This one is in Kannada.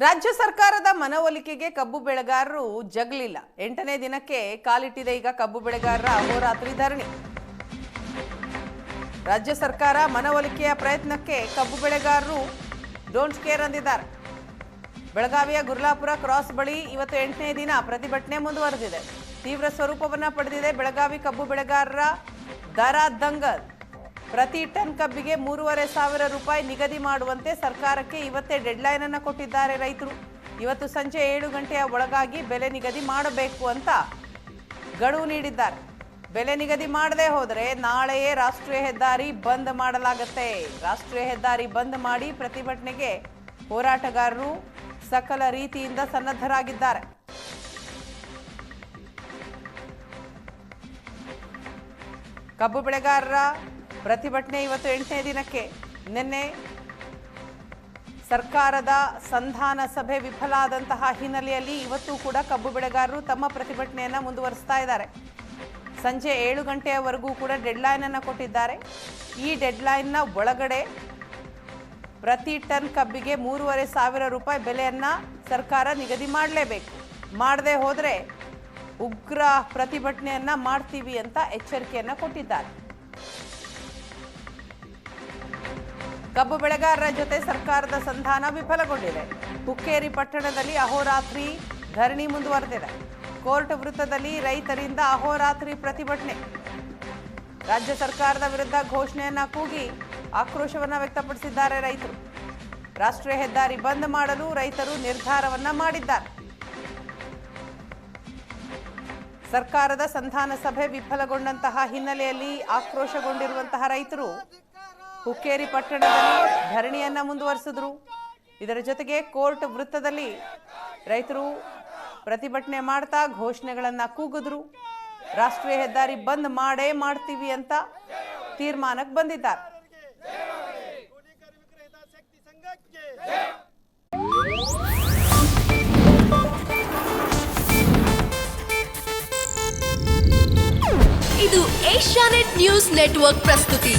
ರಾಜ್ಯ ಸರ್ಕಾರದ ಮನವೊಲಿಕೆಗೆ ಕಬ್ಬು ಬೆಳೆಗಾರರು ಜಗ್ಲಿಲ್ಲ. 8ನೇ ದಿನಕ್ಕೆ ಕಾಲಿಟ್ಟಿದೆ ಈಗ ಕಬ್ಬು ಬೆಳೆಗಾರರ ಅಹೋರಾತ್ರಿ ಧರಣಿ. ರಾಜ್ಯ ಸರ್ಕಾರ ಮನವೊಲಿಕೆಯ ಪ್ರಯತ್ನಕ್ಕೆ ಕಬ್ಬು ಬೆಳೆಗಾರರು ಡೋಂಟ್ ಕೇರ್ ಅಂದಿದ್ದಾರೆ. ಬೆಳಗಾವಿಯ ಗುರ್ಲಾಪುರ ಕ್ರಾಸ್ ಬಳಿ ಇವತ್ತು 8ನೇ ದಿನ ಪ್ರತಿಭಟನೆ ಮುಂದುವರೆದಿದೆ. ತೀವ್ರ ಸ್ವರೂಪವನ್ನು ಪಡೆದಿದೆ. ಬೆಳಗಾವಿ ಕಬ್ಬು ಬೆಳೆಗಾರರ ದರ ದಂಗಲ್. ಪ್ರತಿ ಟನ್ ಕಬ್ಬಿಗೆ 3,500 ರೂಪಾಯಿ ನಿಗದಿ ಮಾಡುವಂತೆ ಸರ್ಕಾರಕ್ಕೆ ಇವತ್ತೇ ಡೆಡ್ಲೈನ್ ಅನ್ನು ಕೊಟ್ಟಿದ್ದಾರೆ ರೈತರು. ಇವತ್ತು ಸಂಜೆ 7 ಗಂಟೆಯ ಒಳಗಾಗಿ ಬೆಲೆ ನಿಗದಿ ಮಾಡಬೇಕು ಅಂತ ಗಡುವು ನೀಡಿದ್ದಾರೆ. ಬೆಲೆ ನಿಗದಿ ಮಾಡದೆ ಹೋದರೆ ನಾಳೆಯೇ ರಾಷ್ಟ್ರೀಯ ಹೆದ್ದಾರಿ ಬಂದ್ ಮಾಡಲಾಗುತ್ತೆ. ರಾಷ್ಟ್ರೀಯ ಹೆದ್ದಾರಿ ಬಂದ್ ಮಾಡಿ ಪ್ರತಿಭಟನೆಗೆ ಹೋರಾಟಗಾರರು ಸಕಲ ರೀತಿಯಿಂದ ಸನ್ನದ್ಧರಾಗಿದ್ದಾರೆ. ಕಬ್ಬು ಬೆಳೆಗಾರರ ಪ್ರತಿಭಟನೆ ಇವತ್ತು 8ನೇ ದಿನಕ್ಕೆ. ನಿನ್ನೆ ಸರ್ಕಾರದ ಸಂಧಾನ ಸಭೆ ವಿಫಲ ಆದಂತಹ ಹಿನ್ನೆಲೆಯಲ್ಲಿ ಇವತ್ತು ಕೂಡ ಕಬ್ಬು ಬೆಳೆಗಾರರು ತಮ್ಮ ಪ್ರತಿಭಟನೆಯನ್ನು ಮುಂದುವರಿಸ್ತಾ ಇದ್ದಾರೆ. ಸಂಜೆ 7 ಗಂಟೆಯವರೆಗೂ ಕೂಡ ಡೆಡ್ಲೈನ್ ಅನ್ನು ಕೊಟ್ಟಿದ್ದಾರೆ. ಈ ಡೆಡ್ಲೈನ್ನ ಒಳಗಡೆ ಪ್ರತಿ ಟನ್ ಕಬ್ಬಿಗೆ 3,500 ರೂಪಾಯಿ ಬೆಲೆಯನ್ನು ಸರ್ಕಾರ ನಿಗದಿ ಮಾಡಲೇಬೇಕು. ಮಾಡದೆ ಹೋದರೆ ಉಗ್ರ ಪ್ರತಿಭಟನೆಯನ್ನ ಮಾಡ್ತೀವಿ ಅಂತ ಎಚ್ಚರಿಕೆಯನ್ನ ಕೊಟ್ಟಿದ್ದಾರೆ. ಕಬ್ಬು ಬೆಳೆಗಾರರ ಜೊತೆ ಸರ್ಕಾರದ ಸಂಧಾನ ವಿಫಲಗೊಂಡಿದೆ. ಹುಕ್ಕೇರಿ ಪಟ್ಟಣದಲ್ಲಿ ಅಹೋರಾತ್ರಿ ಧರಣಿ ಮುಂದುವರೆದಿದೆ. ಕೋರ್ಟ್ ವೃತ್ತದಲ್ಲಿ ರೈತರಿಂದ ಅಹೋರಾತ್ರಿ ಪ್ರತಿಭಟನೆ. ರಾಜ್ಯ ಸರ್ಕಾರದ ವಿರುದ್ಧ ಘೋಷಣೆಯನ್ನ ಕೂಗಿ ಆಕ್ರೋಶವನ್ನ ವ್ಯಕ್ತಪಡಿಸಿದ್ದಾರೆ ರೈತರು. ರಾಷ್ಟ್ರೀಯ ಹೆದ್ದಾರಿ ಬಂದ್ ಮಾಡಲು ರೈತರು ನಿರ್ಧಾರವನ್ನ ಮಾಡಿದ್ದಾರೆ. ಸರ್ಕಾರದ ಸಂಧಾನ ಸಭೆ ವಿಫಲಗೊಂಡಂತಹ ಹಿನ್ನೆಲೆಯಲ್ಲಿ ಆಕ್ರೋಶಗೊಂಡಿರುವಂತಹ ರೈತರು ಹುಕ್ಕೇರಿ ಪಟ್ಟಣದಲ್ಲಿ ಧರಣಿಯನ್ನ ಮುಂದುವರಿಸಿದ್ರು. ಇದರ ಜೊತೆಗೆ ಕೋರ್ಟ್ ವೃತ್ತದಲ್ಲಿ ರೈತರು ಪ್ರತಿಭಟನೆ ಮಾಡ್ತಾ ಘೋಷಣೆಗಳನ್ನ ಕೂಗಿದ್ರು. ರಾಷ್ಟ್ರೀಯ ಹೆದ್ದಾರಿ ಬಂದ್ ಮಾಡೇ ಮಾಡ್ತೀವಿ ಅಂತ ತೀರ್ಮಾನಕ್ಕೆ ಬಂದಿದ್ದಾರೆ. ಇದು ಏಷ್ಯಾನೆಟ್ ನ್ಯೂಸ್ ನೆಟ್ವರ್ಕ್ ಪ್ರಸ್ತುತಿ.